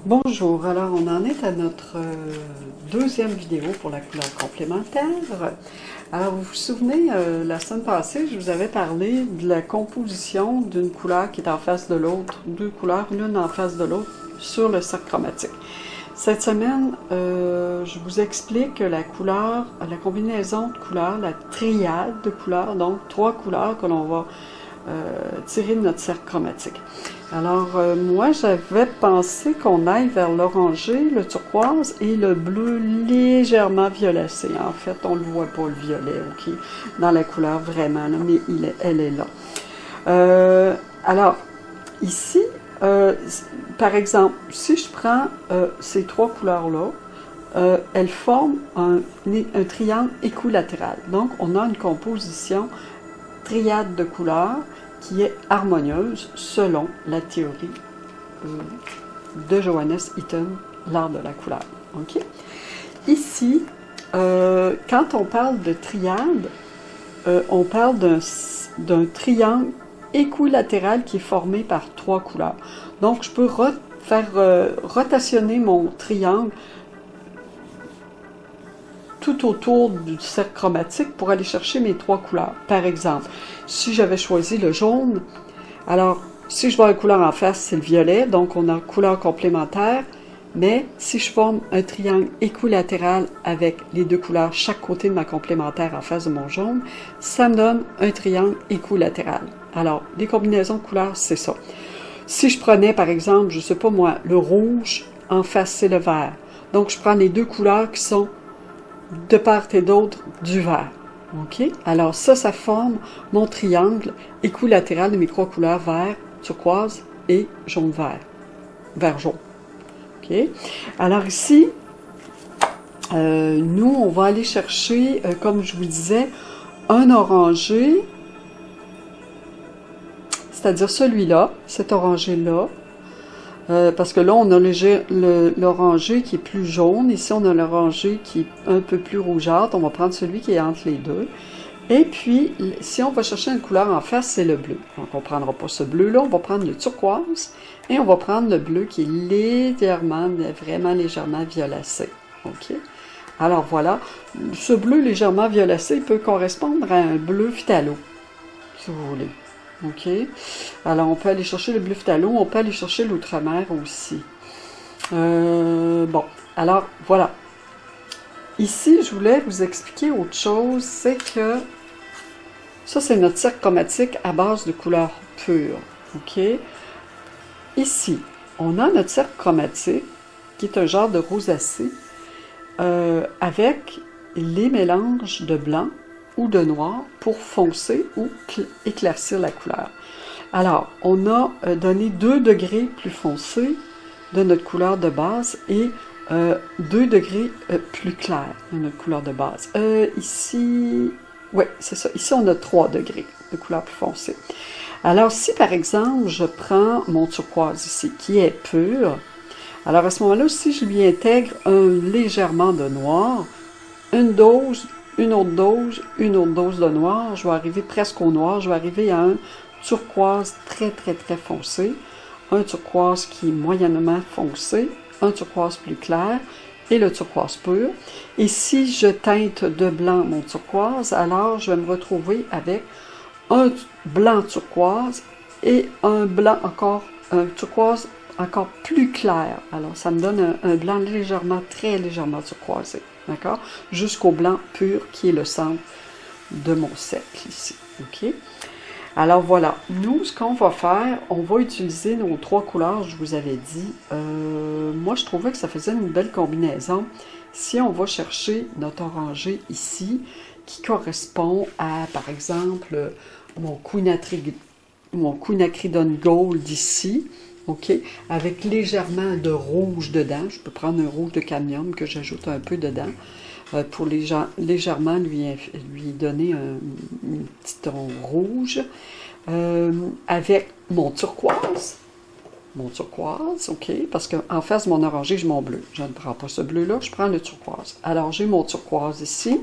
Bonjour, alors on en est à notre deuxième vidéo pour la couleur complémentaire. Alors vous vous souvenez, la semaine passée, je vous avais parlé de la composition d'une couleur qui est en face de l'autre, deux couleurs l'une en face de l'autre sur le cercle chromatique. Cette semaine, je vous explique la couleur, la combinaison de couleurs, la triade de couleurs, donc trois couleurs que l'on va tirer de notre cercle chromatique. Alors, moi, j'avais pensé qu'on aille vers l'orangé, le turquoise et le bleu légèrement violacé. En fait, on ne le voit pas, le violet, OK, dans la couleur vraiment, là, mais elle est là. Alors, ici, par exemple, si je prends ces trois couleurs-là, elles forment un triangle équilatéral. Donc, on a une composition triade de couleurs qui est harmonieuse selon la théorie de Johannes Itten, l'art de la couleur. Okay? Ici, quand on parle de triade, on parle d'un triangle équilatéral qui est formé par trois couleurs. Donc, je peux faire rotationner mon triangle tout autour du cercle chromatique pour aller chercher mes trois couleurs. Par exemple, si j'avais choisi le jaune, alors si je vois la couleur en face, c'est le violet, donc on a couleur complémentaire, mais si je forme un triangle équilatéral avec les deux couleurs chaque côté de ma complémentaire en face de mon jaune, ça me donne un triangle équilatéral. Alors, les combinaisons de couleurs, c'est ça. Si je prenais, par exemple, je ne sais pas moi, le rouge, en face, c'est le vert. Donc, je prends les deux couleurs qui sont de part et d'autre du vert. OK? Alors ça forme mon triangle équilatéral de mes trois couleurs vert, turquoise et jaune-vert. Vert-jaune. OK? Alors ici, nous, on va aller chercher, comme je vous disais, un orangé, c'est-à-dire celui-là, cet orangé-là, parce que là, on a l'orangé qui est plus jaune. Ici, on a l'orangé qui est un peu plus rougeâtre. On va prendre celui qui est entre les deux. Et puis, si on va chercher une couleur en face, c'est le bleu. Donc, on ne prendra pas ce bleu-là. On va prendre le turquoise. Et on va prendre le bleu qui est légèrement, vraiment légèrement violacé. OK? Alors, voilà. Ce bleu légèrement violacé peut correspondre à un bleu phthalo, si vous voulez. OK? Alors, on peut aller chercher le bleu phthalo, on peut aller chercher l'outre-mer aussi. Bon, alors, voilà. Ici, je voulais vous expliquer autre chose, c'est que ça, c'est notre cercle chromatique à base de couleurs pures. OK? Ici, on a notre cercle chromatique, qui est un genre de rosacée, avec les mélanges de blanc ou de noir pour foncer ou éclaircir la couleur. Alors, on a donné 2 degrés plus foncés de notre couleur de base et 2 degrés plus clairs de notre couleur de base. Ici, oui, c'est ça. Ici, on a 3 degrés de couleur plus foncée. Alors, si par exemple, je prends mon turquoise ici, qui est pur, alors à ce moment-là, si je lui intègre légèrement de noir, une dose, une autre dose, une autre dose de noir, je vais arriver presque au noir, je vais arriver à un turquoise très très très foncé, un turquoise qui est moyennement foncé, un turquoise plus clair et le turquoise pur. Et si je teinte de blanc mon turquoise, alors je vais me retrouver avec un blanc turquoise et un turquoise encore plus clair. Alors ça me donne un blanc très légèrement turquoisé. D'accord? Jusqu'au blanc pur qui est le centre de mon cercle ici. OK? Alors voilà, nous, ce qu'on va faire, on va utiliser nos 3 couleurs, je vous avais dit. Moi, je trouvais que ça faisait une belle combinaison. Si on va chercher notre orangé ici, qui correspond à, par exemple, mon quinacridone gold ici, OK, avec légèrement de rouge dedans. Je peux prendre un rouge de cadmium que j'ajoute un peu dedans pour légèrement lui donner un petit ton rouge. Avec mon turquoise, OK, parce qu'en face de mon orangé, j'ai mon bleu. Je ne prends pas ce bleu-là, je prends le turquoise. Alors, j'ai mon turquoise ici.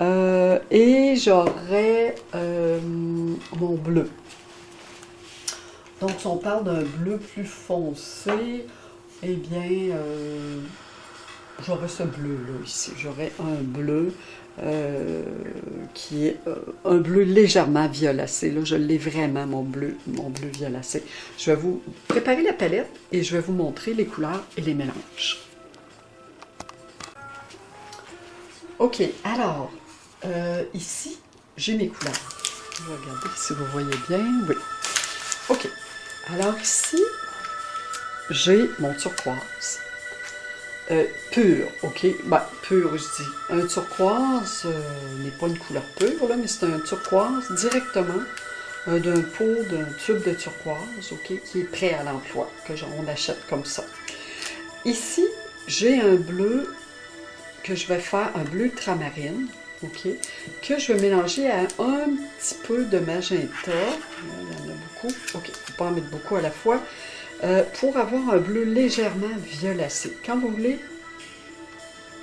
Et j'aurai mon bleu. Donc, si on parle d'un bleu plus foncé, eh bien, j'aurai ce bleu-là ici. J'aurai un bleu qui est un bleu légèrement violacé. Là, je l'ai vraiment, mon bleu violacé. Je vais vous préparer la palette et je vais vous montrer les couleurs et les mélanges. OK, alors, ici, j'ai mes couleurs. Je vais regarder si vous voyez bien. Oui. OK. Alors ici, j'ai mon turquoise. Pur, OK? Ben, pur, je dis. Un turquoise n'est pas une couleur pure, là, mais c'est un turquoise directement d'un pot, d'un tube de turquoise, OK? Qui est prêt à l'emploi, on achète comme ça. Ici, j'ai un bleu que je vais faire, un bleu ultramarine, OK? Que je vais mélanger à un petit peu de magenta. Il y en a beaucoup. OK, il ne faut pas en mettre beaucoup à la fois. Pour avoir un bleu légèrement violacé. Quand vous voulez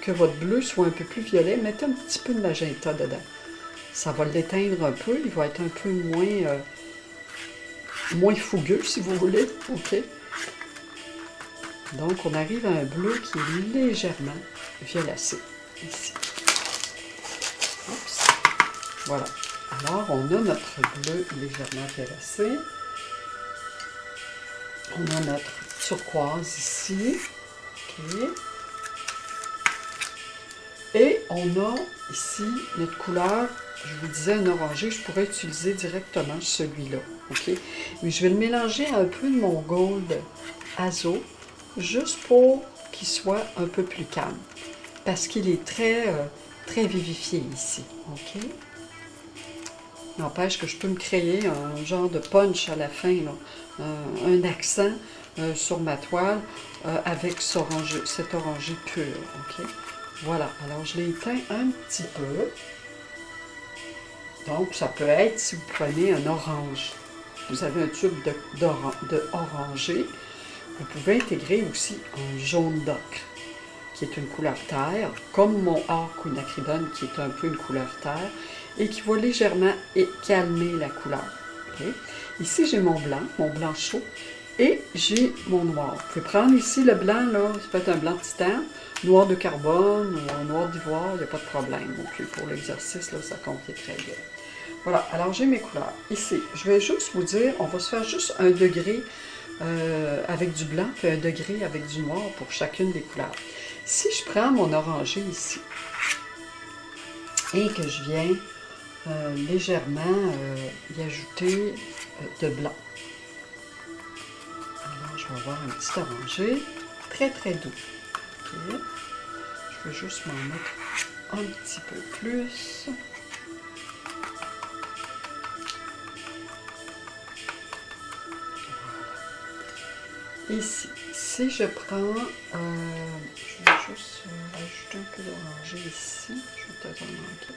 que votre bleu soit un peu plus violet, mettez un petit peu de magenta dedans. Ça va l'éteindre un peu, il va être un peu moins fougueux, si vous voulez. OK? Donc, on arrive à un bleu qui est légèrement violacé, ici. Oups. Voilà. Alors, on a notre bleu légèrement violacé. On a notre turquoise ici. OK. Et on a ici notre couleur, je vous disais un orangé, je pourrais utiliser directement celui-là. OK. Mais je vais le mélanger à un peu de mon gold azo, juste pour qu'il soit un peu plus calme. Parce qu'il est très vivifié ici. OK. N'empêche que je peux me créer un genre de punch à la fin, là, un accent sur ma toile avec cet orangé pur. OK? Voilà, alors je l'ai éteint un petit peu. Donc, ça peut être, si vous prenez un orange, vous avez un tube d'orangé, vous pouvez intégrer aussi un jaune d'ocre, qui est une couleur terre, comme mon or quinacridone, qui est un peu une couleur terre, et qui va légèrement calmer la couleur. Okay? Ici, j'ai mon blanc chaud, et j'ai mon noir. Vous pouvez prendre ici le blanc, là, ça peut être un blanc de titan, noir de carbone ou un noir d'ivoire, il n'y a pas de problème. Okay? Pour l'exercice, là, ça convient très bien. Voilà, alors j'ai mes couleurs. Ici, je vais juste vous dire, on va se faire juste 1 degré avec du blanc, puis 1 degré avec du noir pour chacune des couleurs. Si je prends mon orangé ici, et que je viens légèrement y ajouter de blanc. Alors, je vais avoir un petit orangé très très doux. Okay. Je vais juste m'en mettre un petit peu plus. Ici, si je prends, je vais juste ajouter un peu d'orangé ici, je vais peut-être en manquer.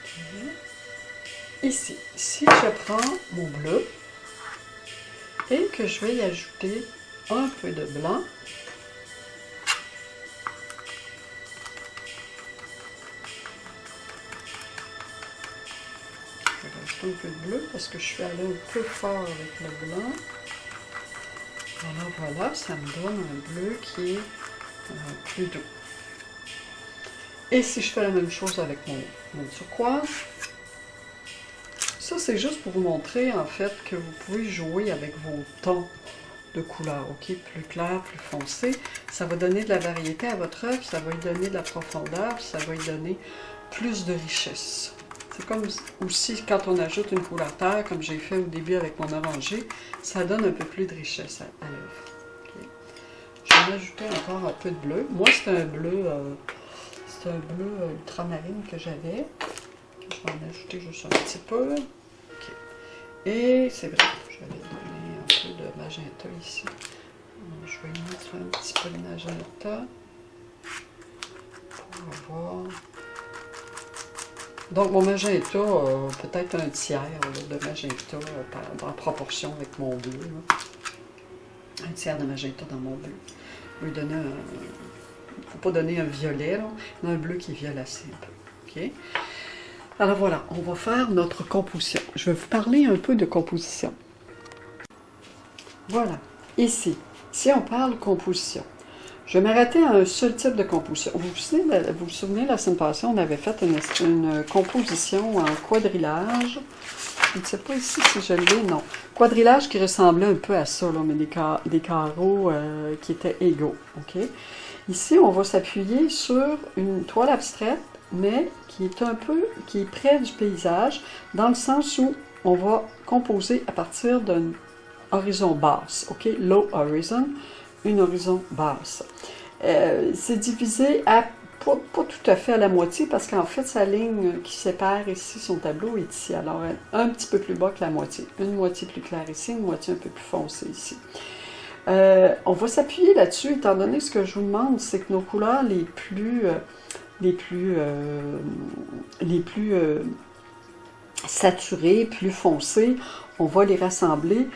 Okay. Ici, si je prends mon bleu et que je vais y ajouter un peu de blanc, je vais rajouter un peu de bleu parce que je suis allée un peu fort avec le blanc. Alors voilà, ça me donne un bleu qui est plus doux. Et si je fais la même chose avec mon turquoise, ça c'est juste pour vous montrer en fait que vous pouvez jouer avec vos tons de couleurs, ok? Plus clair, plus foncé. Ça va donner de la variété à votre œuvre, ça va lui donner de la profondeur, ça va lui donner plus de richesse. C'est comme aussi quand on ajoute une couleur terre, comme j'ai fait au début avec mon orangé, ça donne un peu plus de richesse à l'œuvre. Okay. Je vais ajouter encore un peu de bleu. Moi, c'est un bleu ultramarine que j'avais. Je vais en ajouter juste un petit peu. Okay. Et c'est vrai, je vais donner un peu de magenta ici. Je vais mettre un petit peu de magenta pour avoir... Donc, mon magenta, peut-être un tiers de magenta en proportion avec mon bleu. Là. Un tiers de magenta dans mon bleu. Je vais donner il ne faut pas donner un violet, là, mais un bleu qui est violacé un peu. Okay? Alors voilà, on va faire notre composition. Je vais vous parler un peu de composition. Voilà, ici, Si on parle composition, je vais m'arrêter à un seul type de composition. Vous vous souvenez, la semaine passée, on avait fait une composition en quadrillage. Je ne sais pas ici si je l'ai, non. Quadrillage qui ressemblait un peu à ça, là, mais des carreaux qui étaient égaux. OK? Ici, on va s'appuyer sur une toile abstraite, mais qui est près du paysage, dans le sens où on va composer à partir d'un horizon basse. OK? Low horizon, une horizon basse. C'est divisé à pas tout à fait à la moitié, parce qu'en fait, sa ligne qui sépare ici son tableau est ici. Alors, un petit peu plus bas que la moitié. Une moitié plus claire ici, une moitié un peu plus foncée ici. On va s'appuyer là-dessus, étant donné que ce que je vous demande, c'est que nos couleurs les plus saturées, plus foncées, on va les rassembler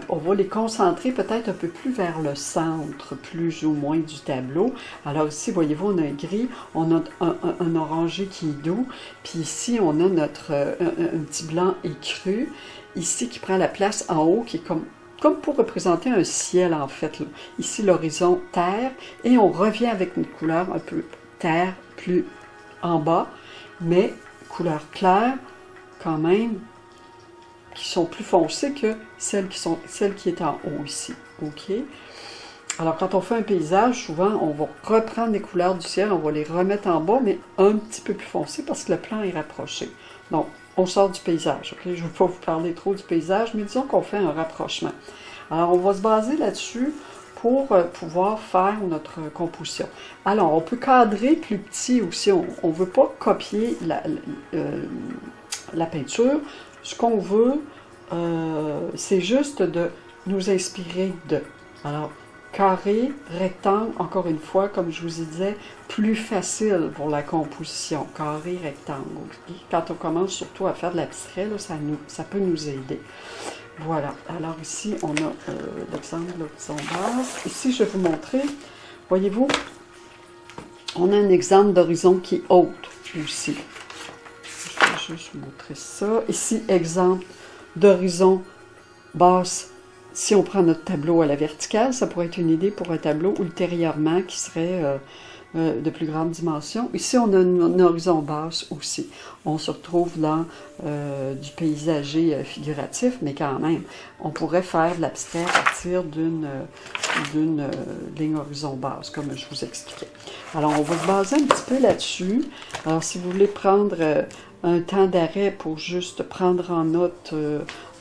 on va les concentrer peut-être un peu plus vers le centre, plus ou moins du tableau. Alors ici, voyez-vous, on a un gris, on a un orangé qui est doux, puis ici, on a un petit blanc écru, ici qui prend la place en haut, qui est comme pour représenter un ciel, en fait. Là. Ici, l'horizon terre, et on revient avec une couleur un peu terre, plus en bas, mais couleur claire, quand même, qui sont plus foncées que celles qui est en haut ici. OK? Alors, quand on fait un paysage, souvent, on va reprendre les couleurs du ciel, on va les remettre en bas, mais un petit peu plus foncé parce que le plan est rapproché. Donc, on sort du paysage. OK? Je ne veux pas vous parler trop du paysage, mais disons qu'on fait un rapprochement. Alors, on va se baser là-dessus pour pouvoir faire notre composition. Alors, on peut cadrer plus petit aussi. On ne veut pas copier la peinture. Ce qu'on veut, c'est juste de nous inspirer de. Alors, carré, rectangle, encore une fois, comme je vous disais, plus facile pour la composition. Carré, rectangle. Okay? Quand on commence surtout à faire de l'abstrait, ça peut nous aider. Voilà. Alors ici, on a l'exemple de l'horizon basse. Ici, je vais vous montrer. Voyez-vous, on a un exemple d'horizon qui est haute aussi. Je vais juste vous montrer ça. Ici, exemple d'horizon basse. Si on prend notre tableau à la verticale, ça pourrait être une idée pour un tableau ultérieurement qui serait de plus grande dimension. Ici, on a un horizon basse aussi. On se retrouve dans du paysager figuratif, mais quand même, on pourrait faire de l'abstrait à partir d'une ligne horizon basse, comme je vous expliquais. Alors, on va se baser un petit peu là-dessus. Alors, si vous voulez prendre un temps d'arrêt pour juste prendre en note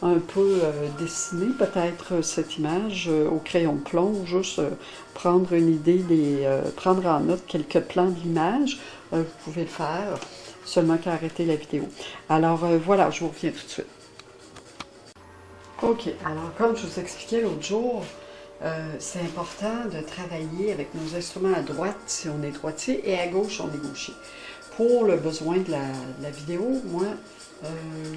un peu dessiner peut-être cette image au crayon de plomb, ou juste prendre une idée, prendre en note quelques plans de l'image, vous pouvez le faire, seulement qu'arrêter la vidéo. Alors voilà, je vous reviens tout de suite. OK, alors comme je vous expliquais l'autre jour, c'est important de travailler avec nos instruments à droite si on est droitier et à gauche si on est gaucher. Pour le besoin de la vidéo, moi,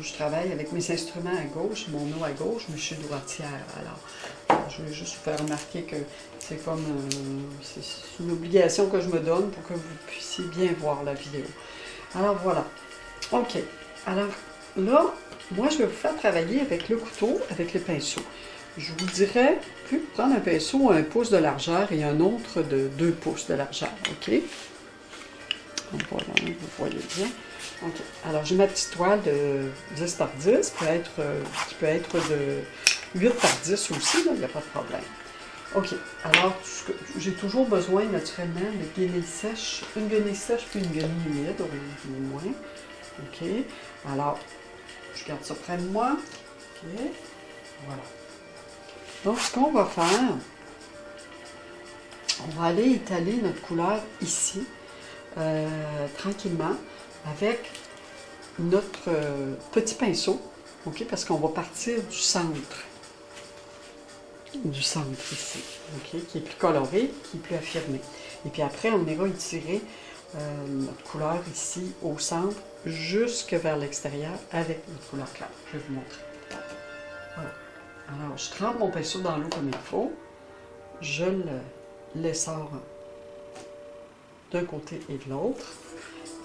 je travaille avec mes instruments à gauche, mon eau à gauche, mais je suis droitière. Alors, je vais juste vous faire remarquer que c'est comme c'est une obligation que je me donne pour que vous puissiez bien voir la vidéo. Alors voilà. OK. Alors là, moi, je vais vous faire travailler avec le couteau, avec le pinceau. Je vous dirais, puis prendre un pinceau à 1 pouce de largeur et un autre de 2 pouces de largeur. OK? Voilà, vous voyez bien. OK. Alors, j'ai ma petite toile de 10 par 10, qui peut être de 8 par 10 aussi, il n'y a pas de problème. OK. Alors, j'ai toujours besoin, naturellement, de guenilles sèches. Une guenille sèche puis une guenille humide, au moins. OK. Alors, je garde ça près de moi. OK. Voilà. Donc, ce qu'on va faire, on va aller étaler notre couleur ici. Tranquillement avec notre petit pinceau, OK, parce qu'on va partir du centre ici, OK, qui est plus coloré, qui est plus affirmé. Et puis après, on ira étirer notre couleur ici au centre jusque vers l'extérieur avec notre couleur claire. Je vais vous montrer. Voilà. Alors, je trempe mon pinceau dans l'eau comme il faut. Je l'essore d'un côté et de l'autre.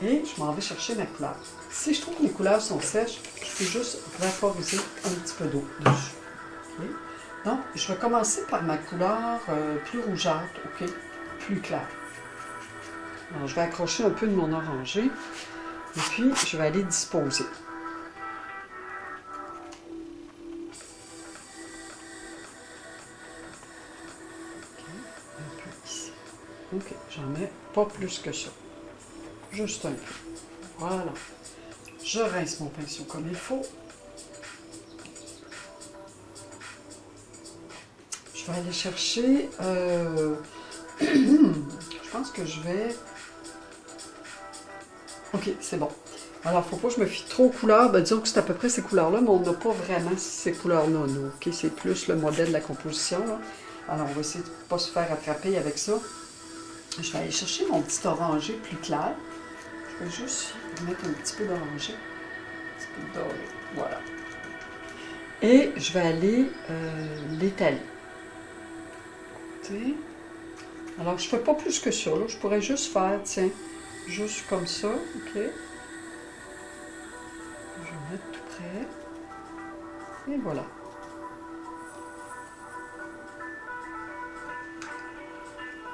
Et je m'en vais chercher ma couleur. Si je trouve que mes couleurs sont sèches, je peux juste vaporiser un petit peu d'eau dessus. Okay? Donc, je vais commencer par ma couleur plus rougeâtre, ok, plus claire. Alors, je vais accrocher un peu de mon orangé, et puis je vais aller disposer. Ok, un peu ici. Ok, j'en mets pas plus que ça. Juste un peu. Voilà. Je rince mon pinceau comme il faut. Je vais aller chercher... je pense que je vais... Ok, c'est bon. Alors, il ne faut pas que je me fie trop aux couleurs. Ben, disons que c'est à peu près ces couleurs-là, mais on n'a pas vraiment ces couleurs-là, nous. Ok, c'est plus le modèle de la composition, là. Alors, on va essayer de ne pas se faire attraper avec ça. Je vais aller chercher mon petit orangé plus clair. Je vais juste mettre un petit peu d'orangé. Un petit peu de doré. Voilà. Et je vais aller l'étaler. Alors, je ne fais pas plus que ça. Là. Je pourrais juste faire, tiens, juste comme ça. Ok. Je vais mettre tout près. Et voilà.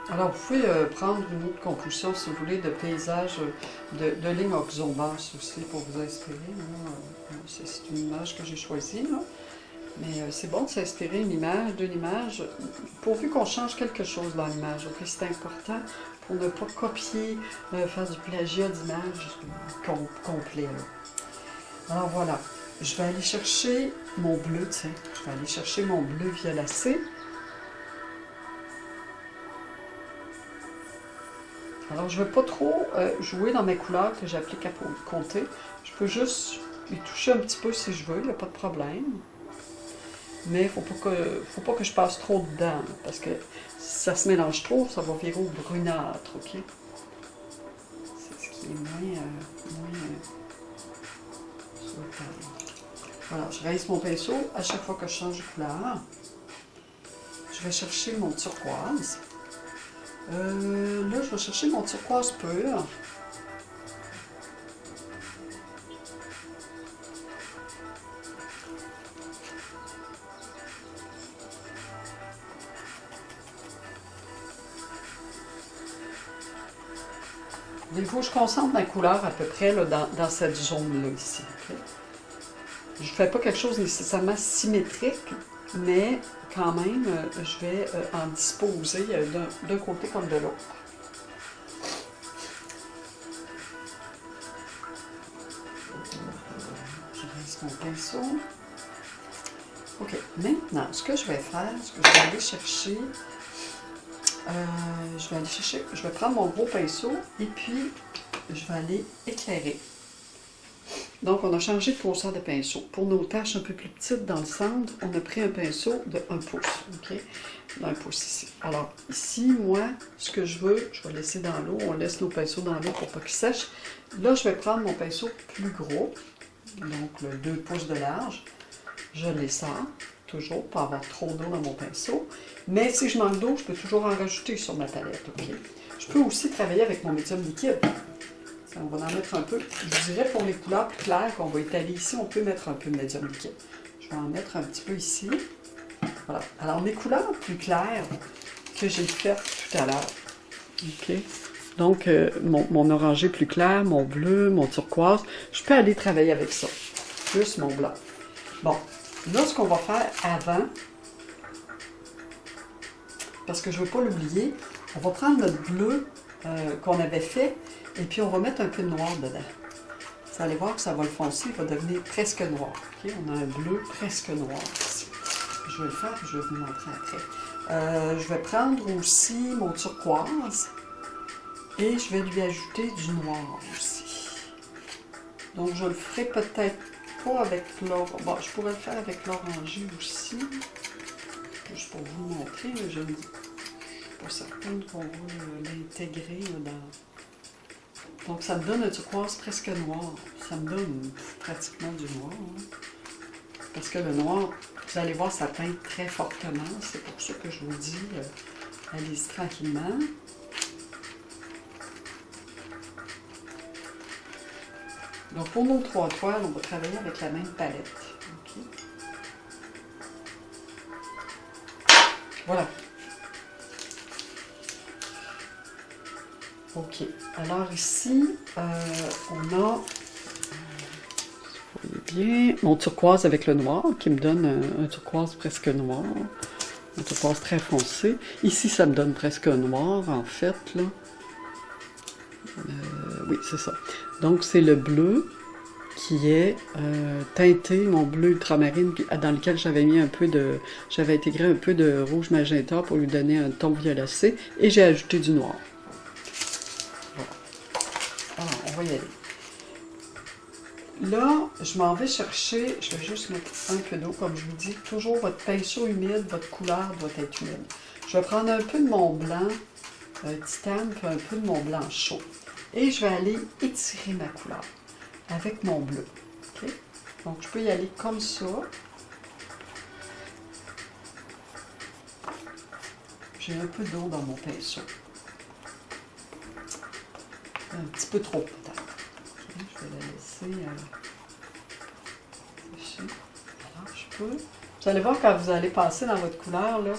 Alors, vous pouvez prendre une autre composition, si vous voulez, de paysage, de lignes oxybasses aussi, pour vous inspirer. C'est une image que j'ai choisie, là. Mais c'est bon de s'inspirer d'une image, pourvu qu'on change quelque chose dans l'image. Okay? C'est important pour ne pas copier, faire du plagiat d'image complet. Là. Alors voilà, je vais aller chercher mon bleu, tiens. Je vais aller chercher mon bleu violacé. Alors, je ne veux pas trop jouer dans mes couleurs que j'applique à compter. Je peux juste y toucher un petit peu si je veux, il n'y a pas de problème. Mais il ne faut pas que je passe trop dedans, parce que si ça se mélange trop, ça va virer au brunâtre, ok? C'est ce qui est moins souhaitable. Voilà, je rince mon pinceau à chaque fois que je change de couleur. Je vais chercher mon turquoise. Là, je vais chercher mon turquoise pur. Il faut que je concentre ma couleur à peu près là, dans cette zone-là ici. Okay? Je ne fais pas quelque chose nécessairement symétrique, mais quand même, je vais en disposer d'un côté comme de l'autre. Je rince mon pinceau. Ok, maintenant, ce que je vais faire, je vais aller chercher... je vais prendre mon gros pinceau et puis je vais aller éclairer. Donc, on a changé de grosseur de pinceau. Pour nos taches un peu plus petites dans le centre, on a pris un pinceau de 1 pouce. OK? D'1 pouce ici. Alors, ici, moi, ce que je veux, je vais laisser dans l'eau. On laisse nos pinceaux dans l'eau pour pas qu'ils sèchent. Là, je vais prendre mon pinceau plus gros, donc le 2 pouces de large. Je les sors, toujours, pour avoir trop d'eau dans mon pinceau. Mais si je manque d'eau, je peux toujours en rajouter sur ma palette. OK? Je peux aussi travailler avec mon médium liquide. On va en mettre un peu. Je dirais pour les couleurs plus claires qu'on va étaler ici, on peut mettre un peu de médium liquide. Je vais en mettre un petit peu ici. Voilà. Alors, mes couleurs plus claires que j'ai faites tout à l'heure. OK? Donc, mon orangé plus clair, mon bleu, mon turquoise, je peux aller travailler avec ça. Plus mon blanc. Bon, là, ce qu'on va faire avant, parce que je ne veux pas l'oublier, on va prendre notre bleu qu'on avait fait, et puis on va mettre un peu de noir dedans. Vous allez voir que ça va le foncer, il va devenir presque noir. Okay? On a un bleu presque noir ici. Je vais le faire, puis je vais vous montrer après. Je vais prendre aussi mon turquoise, et je vais lui ajouter du noir aussi. Donc je le ferai peut-être pas avec l'orange. Bon, je pourrais le faire avec l'orangé aussi. Juste pour vous montrer, mais je ne suis pas certaine qu'on va l'intégrer dans... Donc, ça me donne un turquoise presque noir. Ça me donne pratiquement du noir. Hein. Parce que le noir, vous allez voir, ça teinte très fortement. C'est pour ça que je vous dis, allez-y tranquillement. Donc, pour nos 3 toiles, on va travailler avec la même palette. Okay. Voilà. OK. Alors ici, on a, vous voyez bien, mon turquoise avec le noir qui me donne un turquoise presque noir. Un turquoise très foncé. Ici, ça me donne presque un noir, en fait, là. Oui, c'est ça. Donc, c'est le bleu qui est teinté, mon bleu ultramarine, dans lequel j'avais mis un peu de... J'avais intégré un peu de rouge magenta pour lui donner un ton violacé, et j'ai ajouté du noir. Voilà. Alors, on va y aller. Là, je m'en vais chercher, je vais juste mettre un peu d'eau, comme je vous dis, toujours votre pinceau humide, votre couleur doit être humide. Je vais prendre un peu de mon blanc titane, puis un peu de mon blanc chaud. Et je vais aller étirer ma couleur avec mon bleu. Okay? Donc, je peux y aller comme ça. J'ai un peu d'eau dans mon pinceau. Un petit peu trop, peut-être. Okay, je vais la laisser sécher. Alors, je peux. Vous allez voir, quand vous allez passer dans votre couleur, là,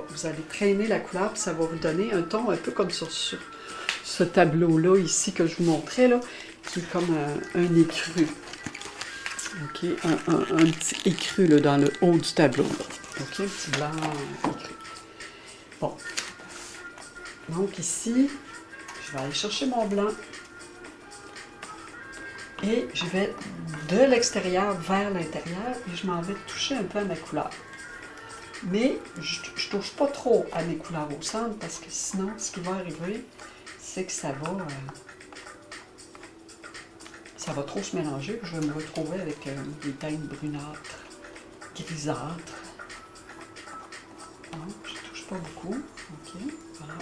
vous allez traîner la couleur, puis ça va vous donner un ton un peu comme sur ce tableau-là, ici, que je vous montrais, là, qui est comme un écru. OK? Un petit écru, là, dans le haut du tableau, là. OK? Un petit blanc écru. Bon. Donc, ici, je vais aller chercher mon blanc. Et je vais de l'extérieur vers l'intérieur et je m'en vais toucher un peu à ma couleur. Mais je ne touche pas trop à mes couleurs au centre parce que sinon, ce qui va arriver, c'est que ça va trop se mélanger. Je vais me retrouver avec des teintes brunâtres, grisâtres. Non, je ne touche pas beaucoup. OK, voilà.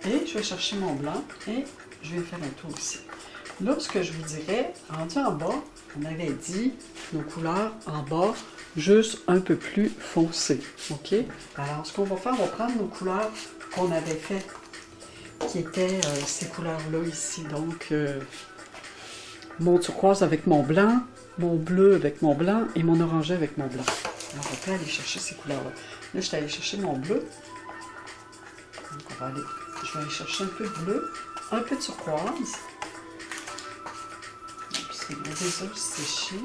Et je vais chercher mon blanc et je vais faire un tour ici. Là, ce que je vous dirais, rendu en bas, on avait dit nos couleurs en bas, juste un peu plus foncées. OK? Alors, ce qu'on va faire, on va prendre nos couleurs qu'on avait fait, qui étaient ces couleurs-là ici. Donc, mon turquoise avec mon blanc, mon bleu avec mon blanc et mon orangé avec mon blanc. Alors, on peut aller chercher ces couleurs-là. Là, je suis allée chercher mon bleu. Donc, je vais aller chercher un peu de bleu, un peu de turquoise. C'est déjà séché.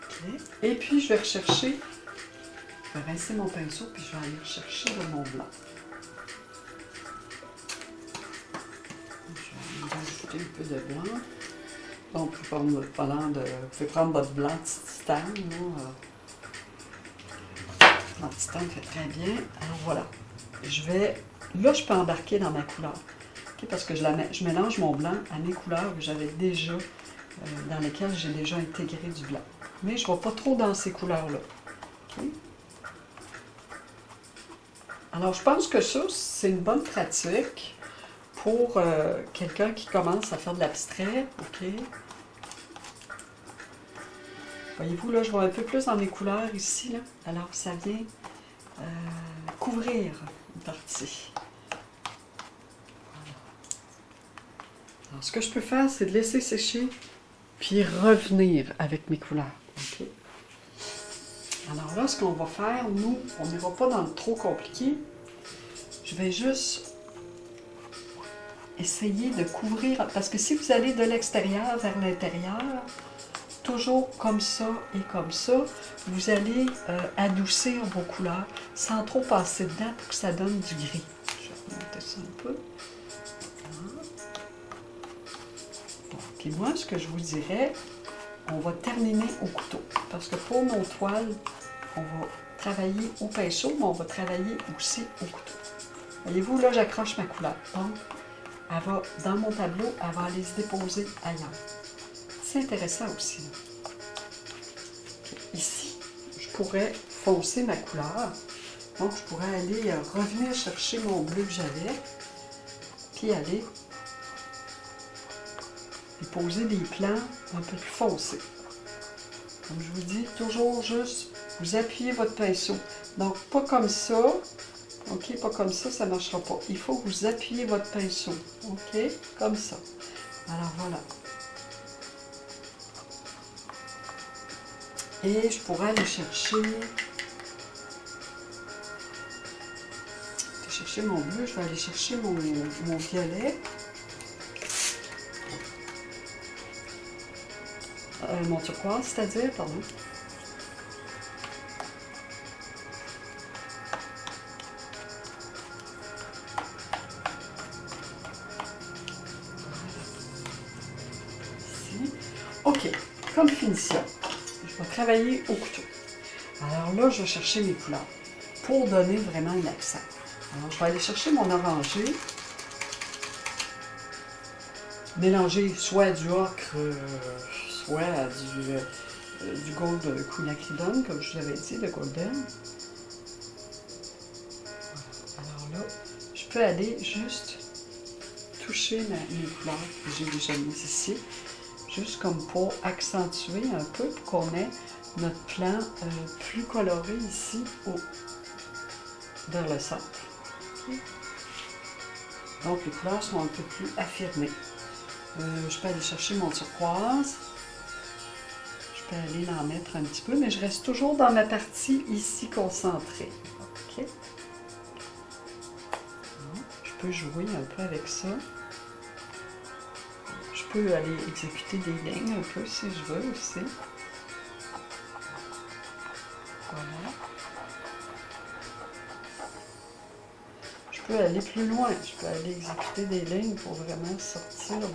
Okay. Et puis, je vais rechercher, je vais rincer mon pinceau, puis je vais aller rechercher de mon blanc. Je vais ajouter un peu de blanc. Donc, vous pouvez prendre votre blanc titane. Le titane fait très bien. Alors, voilà. Là, je peux embarquer dans ma couleur. Okay, parce que je mélange mon blanc à mes couleurs que j'avais déjà, dans lesquelles j'ai déjà intégré du blanc. Mais je ne vais pas trop dans ces couleurs-là. Okay? Alors, je pense que ça, c'est une bonne pratique pour quelqu'un qui commence à faire de l'abstrait. OK? Voyez-vous, là, je vois un peu plus dans mes couleurs ici. Là. Alors, ça vient couvrir une partie. Alors, ce que je peux faire, c'est de laisser sécher, puis revenir avec mes couleurs. Okay? Alors là, ce qu'on va faire, nous, on n'ira pas dans le trop compliqué. Je vais juste essayer de couvrir, parce que si vous allez de l'extérieur vers l'intérieur, toujours comme ça et comme ça, vous allez adoucir vos couleurs sans trop passer dedans pour que ça donne du gris. Je vais remonter ça un peu. Puis moi, ce que je vous dirais, on va terminer au couteau. Parce que pour nos toiles, on va travailler au pinceau, mais on va travailler aussi au couteau. Voyez-vous, là, j'accroche ma couleur. Donc, dans mon tableau, elle va aller se déposer ailleurs. C'est intéressant aussi. Ici, je pourrais foncer ma couleur. Donc, je pourrais aller revenir chercher mon bleu que j'avais, puis aller déposer des plans un peu plus foncés. Comme je vous dis, toujours juste, vous appuyez votre pinceau. Donc, pas comme ça. OK, pas comme ça, ça ne marchera pas. Il faut que vous appuyez votre pinceau. OK, comme ça. Alors, voilà. Et je pourrais aller chercher chercher mon bleu, je vais aller chercher mon violet. Mon turquoise, c'est-à-dire, pardon. Ici. OK, comme finition, je vais travailler au couteau. Alors là, je vais chercher mes couleurs pour donner vraiment un accent. Alors, je vais aller chercher mon orangé. Mélanger soit du ocre, soit du gold quinacridone, comme je vous l'avais dit, le golden. Voilà. Alors là, je peux aller juste toucher mes couleurs que j'ai déjà mises ici, juste comme pour accentuer un peu, pour qu'on ait notre plan plus coloré ici vers le centre. Okay. Donc les couleurs sont un peu plus affirmées. Je peux aller chercher mon turquoise. Je peux aller en mettre un petit peu, mais je reste toujours dans ma partie ici concentrée. Okay. Je peux jouer un peu avec ça. Je peux aller exécuter des lignes un peu si je veux aussi. Voilà. Je peux aller plus loin. Je peux aller exécuter des lignes pour vraiment sortir du...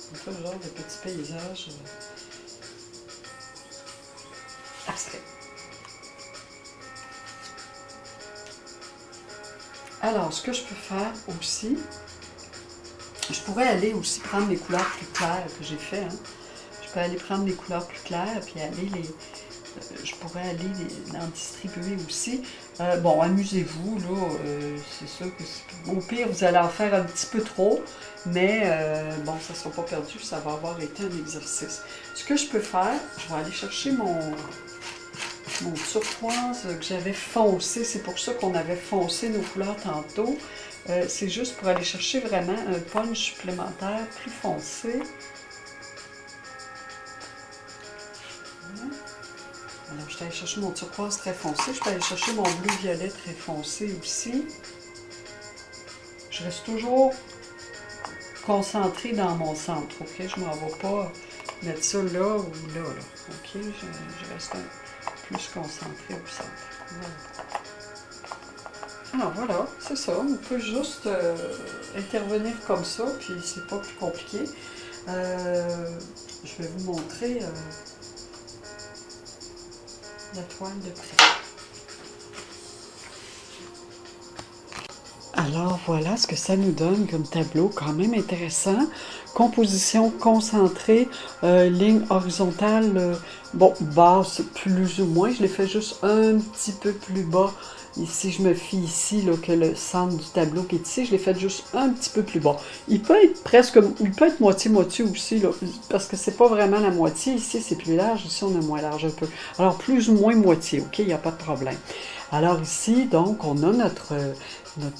Un peu le genre de petit paysage abstrait. Alors, ce que je peux faire aussi, je pourrais aller aussi prendre les couleurs plus claires que j'ai fait. Hein. Je peux aller prendre les couleurs plus claires puis aller je pourrais aller en distribuer aussi. Bon, amusez-vous, là, c'est sûr que au pire, vous allez en faire un petit peu trop, mais bon, ça ne sera pas perdu, ça va avoir été un exercice. Ce que je peux faire, je vais aller chercher mon turquoise que j'avais foncé, c'est pour ça qu'on avait foncé nos couleurs tantôt. C'est juste pour aller chercher vraiment un punch supplémentaire plus foncé. Alors, je vais aller chercher mon turquoise très foncé. Je peux aller chercher mon bleu-violet très foncé aussi. Je reste toujours concentrée dans mon centre, ok? Je ne m'en vais pas mettre ça là ou là, ok? Je reste plus concentrée au centre. Voilà. Alors voilà, c'est ça. On peut juste intervenir comme ça, puis c'est pas plus compliqué. Je vais vous montrer... la toile de près. Alors voilà ce que ça nous donne comme tableau, quand même intéressant. Composition concentrée, ligne horizontale, bon, basse plus ou moins. Je l'ai fait juste un petit peu plus bas. Si je me fie ici, là, que le centre du tableau qui est ici, je l'ai fait juste un petit peu plus bas. Il peut être moitié-moitié aussi, là, parce que c'est pas vraiment la moitié. Ici, c'est plus large. Ici, on est moins large un peu. Alors, plus ou moins moitié, ok? Il n'y a pas de problème. Alors ici, donc, on a notre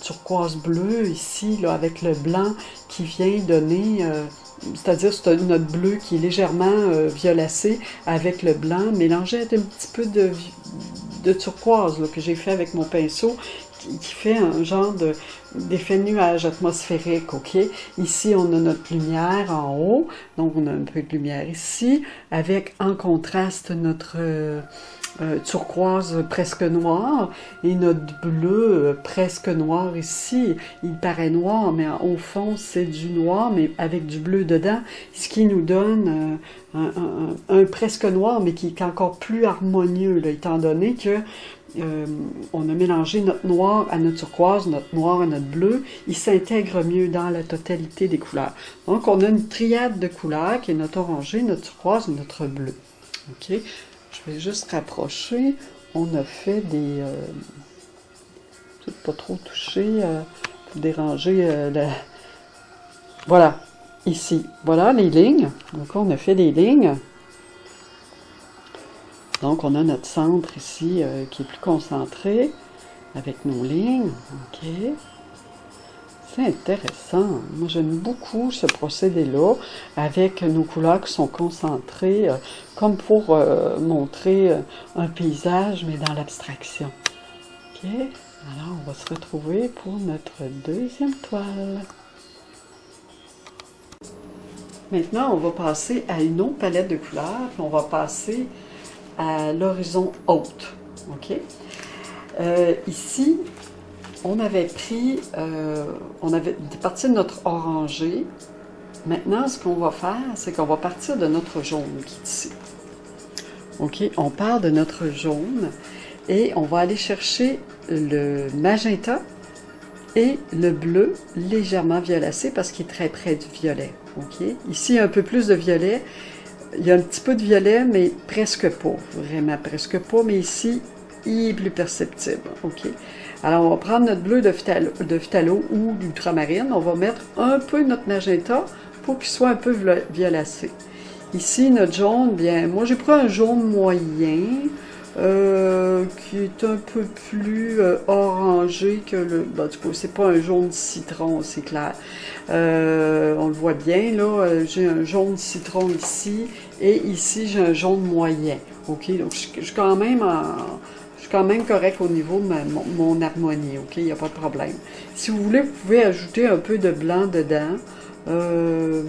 turquoise bleu ici, là, avec le blanc qui vient donner... c'est-à-dire c'est notre bleu qui est légèrement violacé avec le blanc, mélangé avec un petit peu de turquoise là, que j'ai fait avec mon pinceau, qui fait un genre d'effet nuage atmosphérique, ok? Ici, on a notre lumière en haut, donc on a un peu de lumière ici, avec en contraste notre turquoise presque noir et notre bleu presque noir ici. Il paraît noir, mais au fond, c'est du noir, mais avec du bleu dedans, ce qui nous donne un presque noir, mais qui est encore plus harmonieux, là, étant donné que on a mélangé notre noir à notre turquoise, notre noir à notre bleu. Il s'intègre mieux dans la totalité des couleurs. Donc, on a une triade de couleurs qui est notre orangé, notre turquoise et notre bleu. OK? Je vais juste rapprocher. On a fait des... pas trop toucher pour déranger Voilà, ici. Voilà les lignes. Donc, on a fait des lignes. Donc, on a notre centre ici qui est plus concentré avec nos lignes. OK. C'est intéressant. Moi, j'aime beaucoup ce procédé-là avec nos couleurs qui sont concentrées comme pour montrer un paysage, mais dans l'abstraction. Ok, alors on va se retrouver pour notre deuxième toile. Maintenant, on va passer à une autre palette de couleurs, puis on va passer à l'horizon haute. Ok? Ici, on avait parti de notre orangé. Maintenant, ce qu'on va faire, c'est qu'on va partir de notre jaune qui est ici. Ok? On part de notre jaune et on va aller chercher le magenta et le bleu légèrement violacé parce qu'il est très près du violet. Okay? Ici, il y a un peu plus de violet. Il y a un petit peu de violet, mais presque pas. Vraiment presque pas. Mais ici, il est plus perceptible. Okay? Alors, on va prendre notre bleu de phthalo ou d'ultramarine. On va mettre un peu notre magenta pour qu'il soit un peu violacé. Ici, notre jaune, bien, moi j'ai pris un jaune moyen. Qui est un peu plus orangé que le... Ben, du coup, c'est pas un jaune citron, c'est clair. On le voit bien, là. J'ai un jaune citron ici, et ici, j'ai un jaune moyen. OK? Donc, je suis quand même correct au niveau de mon harmonie. OK? Il n'y a pas de problème. Si vous voulez, vous pouvez ajouter un peu de blanc dedans.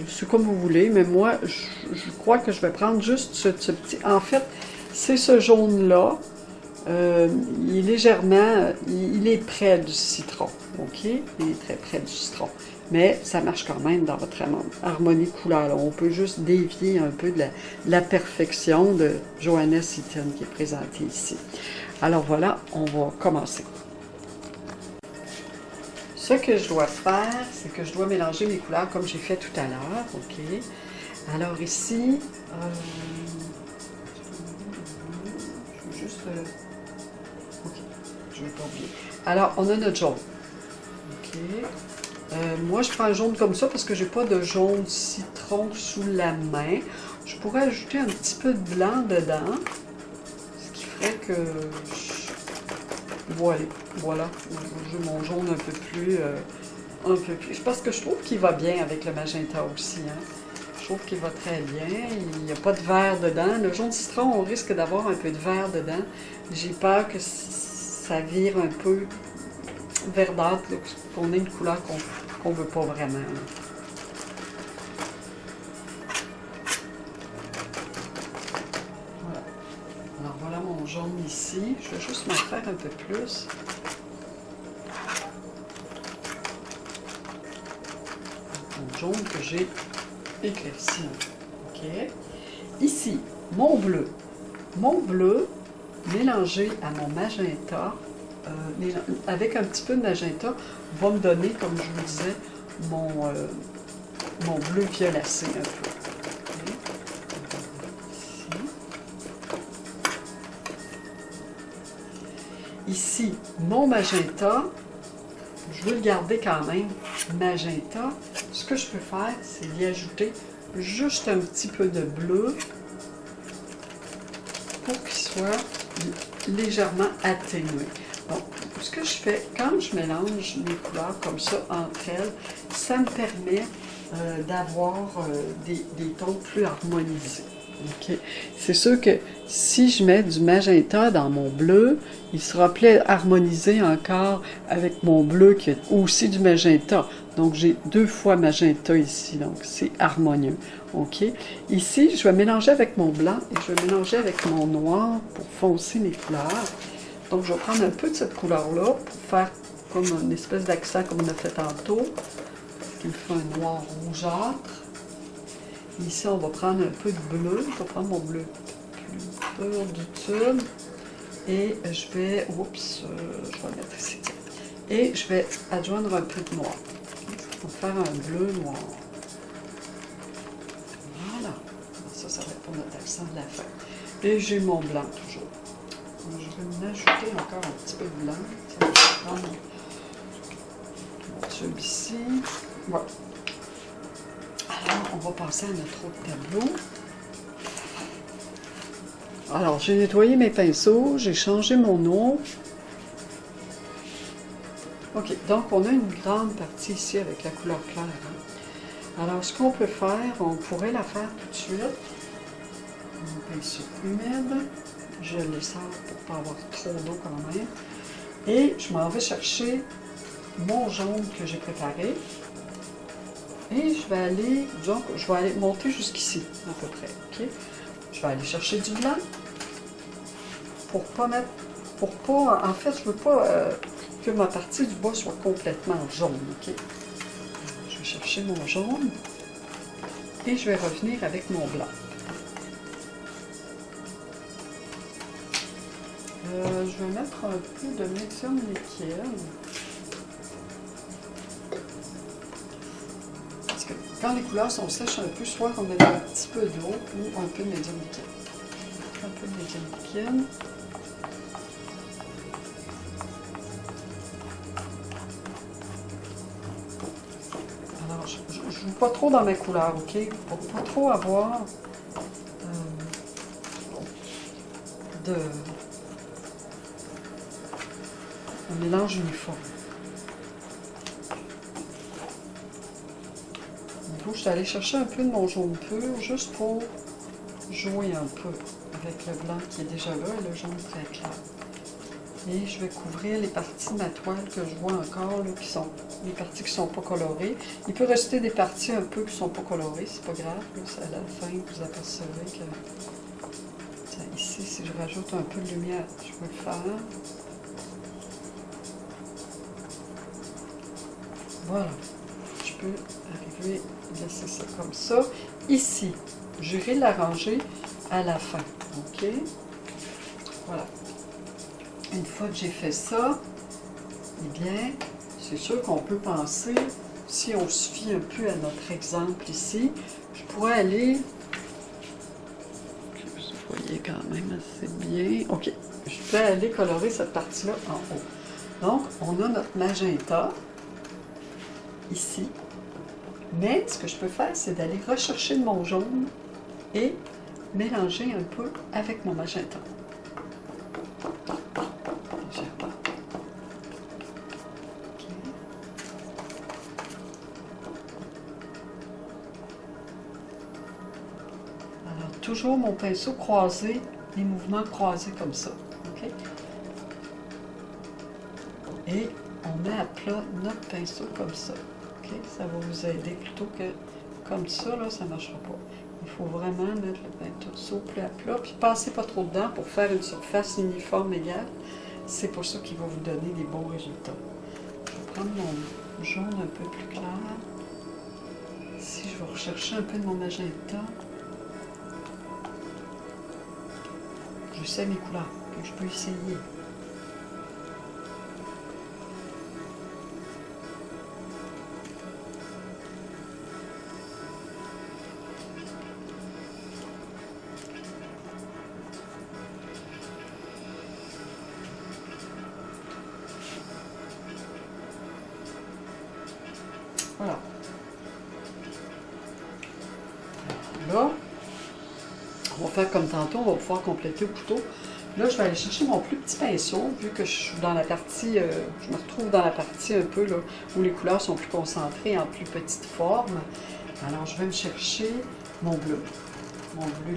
C'est comme vous voulez, mais moi, je crois que je vais prendre juste ce petit... En fait, c'est ce jaune-là. Il est légèrement... Il est près du citron. OK? Il est très près du citron. Mais ça marche quand même dans votre harmonie de couleurs. On peut juste dévier un peu de la perfection de Johannes Itten qui est présentée ici. Alors voilà, on va commencer. Ce que je dois faire, c'est que je dois mélanger mes couleurs comme j'ai fait tout à l'heure. OK? Alors ici... OK, je vais pas oublier. Alors, on a notre jaune. OK. Moi, je prends un jaune comme ça parce que j'ai pas de jaune citron sous la main. Je pourrais ajouter un petit peu de blanc dedans. Ce qui ferait que... Voilà. J'ai mon jaune un peu plus... Parce que je trouve qu'il va bien avec le magenta aussi. Hein. Je trouve qu'il va très bien. Il n'y a pas de vert dedans. Le jaune citron, on risque d'avoir un peu de vert dedans. J'ai peur que ça vire un peu verdâtre, qu'on ait une couleur qu'on ne veut pas vraiment. Là. Voilà. Alors voilà mon jaune ici. Je vais juste m'en faire un peu plus. Mon jaune que j'ai éclairci. OK. Ici, mon bleu. Mon bleu mélangé à mon magenta, avec un petit peu de magenta, va me donner, comme je vous disais, mon bleu violacé un peu. Okay. Ici, mon magenta, je veux le garder quand même magenta. Ce que je peux faire, c'est y ajouter juste un petit peu de bleu pour qu'il soit légèrement atténué. Donc, ce que je fais, quand je mélange mes couleurs comme ça entre elles, ça me permet d'avoir des tons plus harmonisés. Okay. C'est sûr que si je mets du magenta dans mon bleu, il sera plus harmonisé encore avec mon bleu qui est aussi du magenta. Donc j'ai 2 fois magenta ici, donc c'est harmonieux. OK? Ici, je vais mélanger avec mon blanc et je vais mélanger avec mon noir pour foncer mes couleurs. Donc je vais prendre un peu de cette couleur-là pour faire comme une espèce d'accent comme on a fait tantôt, qui me fait un noir rougeâtre. Ici, on va prendre un peu de bleu. Je vais prendre mon bleu plus pur du tube. Et je vais... Oups, je vais mettre ici. Et je vais adjoindre un peu de noir. On va faire un bleu noir. Voilà. Ça va être pour notre accent de la fin. Et j'ai mon blanc toujours. Donc, je vais m'ajouter encore un petit peu de blanc. Ça va prendre mon tube ici. Voilà. Alors, on va passer à notre autre tableau. Alors, j'ai nettoyé mes pinceaux, j'ai changé mon eau. OK, donc on a une grande partie ici avec la couleur claire. Hein. Alors, ce qu'on peut faire, on pourrait la faire tout de suite. Mon pinceau humide, je le sors pour ne pas avoir trop d'eau quand même. Et je m'en vais chercher mon jaune que j'ai préparé. Et je vais aller, donc, je vais aller monter jusqu'ici, à peu près, ok? Je vais aller chercher du blanc pour pas mettre, en fait, je veux pas que ma partie du bas soit complètement jaune, ok? Je vais chercher mon jaune et je vais revenir avec mon blanc. Je vais mettre un peu de médium nickel. Parce que quand les couleurs sont sèches un peu, soit on met un petit peu d'eau ou un peu de médium nickel. Un peu de médium nickel. Alors, je ne joue pas trop dans mes couleurs, ok? Pour pas trop avoir un mélange uniforme. Donc, je suis allée chercher un peu de mon jaune pur, juste pour jouer un peu avec le blanc qui est déjà là et le jaune très clair. Et je vais couvrir les parties de ma toile que je vois encore, là, qui sont les parties qui ne sont pas colorées. Il peut rester des parties un peu qui ne sont pas colorées, c'est pas grave. Là, à la fin, vous apercevrez que ici, si je rajoute un peu de lumière, je peux le faire. Voilà. Je peux arriver à laisser ça comme ça. Ici, j'irai l'arranger à la fin. OK? Voilà. Une fois que j'ai fait ça, eh bien, c'est sûr qu'on peut penser, si on se fie un peu à notre exemple ici, je pourrais aller, vous voyez quand même assez bien, ok, je peux aller colorer cette partie-là en haut. Donc, on a notre magenta, ici, mais ce que je peux faire, c'est d'aller rechercher mon jaune et mélanger un peu avec mon magenta. Toujours mon pinceau croisé, les mouvements croisés comme ça. Okay? Et on met à plat notre pinceau comme ça. Okay? Ça va vous aider plutôt que comme ça, là, ça ne marchera pas. Il faut vraiment mettre le pinceau plus à plat, puis passez pas trop dedans pour faire une surface uniforme égale. C'est pour ça qu'il va vous donner des bons résultats. Je vais prendre mon jaune un peu plus clair. Ici, je vais rechercher un peu de mon magenta. Je sais mes couleurs, que je peux essayer. Voilà. Là, on va faire comme tantôt, on va pouvoir compléter au couteau. Là, je vais aller chercher mon plus petit pinceau, vu que je suis dans la partie, je me retrouve dans la partie un peu là, où les couleurs sont plus concentrées, en plus petite forme. Alors, je vais me chercher mon bleu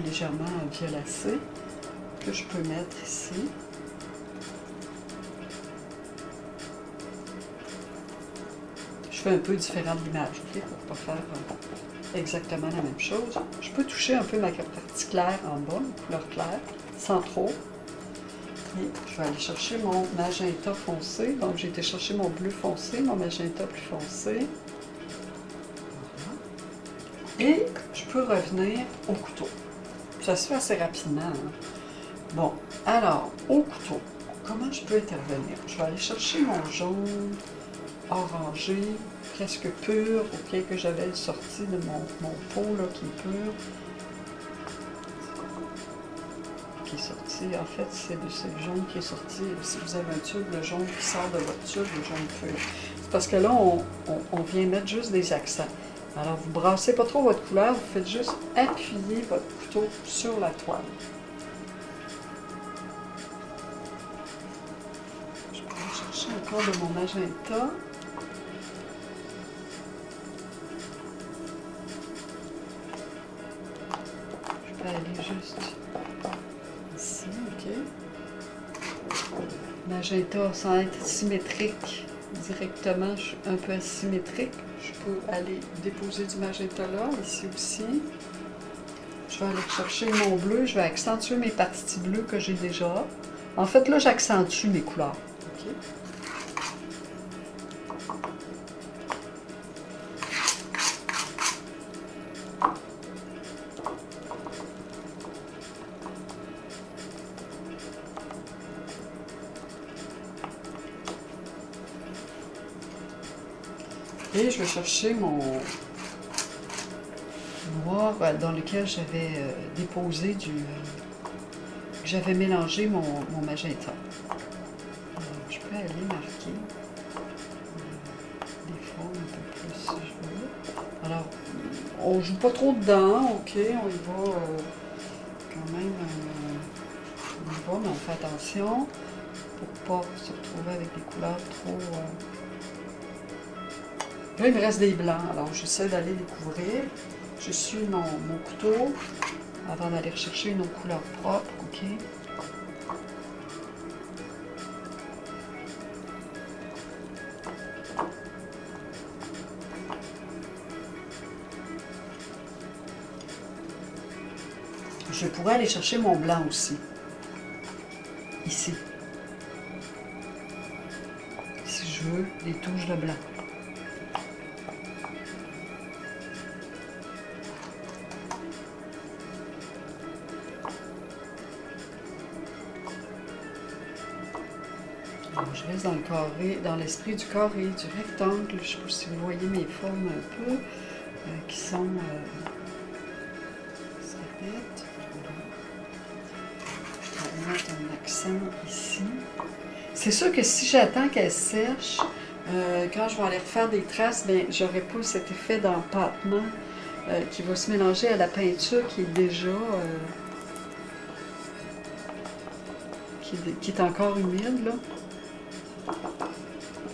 légèrement violacé, que je peux mettre ici. Je fais un peu différent de l'image, ok, pour ne pas faire exactement la même chose. Je peux toucher un peu ma partie claire en bas, une couleur claire, sans trop. Et je vais aller chercher mon magenta foncé. Donc, j'ai été chercher mon bleu foncé, mon magenta plus foncé. Voilà. Et je peux revenir au couteau. Ça se fait assez rapidement. Hein? Bon, alors, au couteau, comment je peux intervenir? Je vais aller chercher mon jaune orangé, presque pur, ok, que j'avais sorti de mon pot là, qui est pur. Qui est sorti, en fait, c'est le jaune qui est sorti. Si vous avez un tube, le jaune qui sort de votre tube, le jaune pur. Parce que là, on vient mettre juste des accents. Alors, vous ne brassez pas trop votre couleur, vous faites juste appuyer votre couteau sur la toile. Je vais aller chercher encore de mon magenta. Je vais aller juste ici, ok. magenta sans être symétrique directement, je suis un peu asymétrique. Je peux aller déposer du magenta là, ici aussi. Je vais aller chercher mon bleu, je vais accentuer mes parties bleues que j'ai déjà. En fait, là, j'accentue mes couleurs. Okay. Et je vais chercher mon noir dans lequel j'avais déposé j'avais mélangé mon magenta. Alors, je peux aller marquer des formes un peu plus si je veux. Alors, on joue pas trop dedans, ok, on y va quand même, on y va, mais on fait attention pour pas se retrouver avec des couleurs trop... Là, il me reste des blancs, alors j'essaie d'aller les couvrir. Je suis mon couteau avant d'aller rechercher une autre couleur propre, ok? Je pourrais aller chercher mon blanc aussi. Ici. Si je veux, des touches de blanc. Alors, je reste dans le carré, dans l'esprit du carré, du rectangle. Je ne sais pas si vous voyez mes formes un peu, qui sont s'arrêtent. Je vais mettre un accent ici. C'est sûr que si j'attends qu'elle sèche, quand je vais aller refaire des traces, ben, j'aurai pas cet effet d'empâtement qui va se mélanger à la peinture qui est déjà qui est encore humide là. La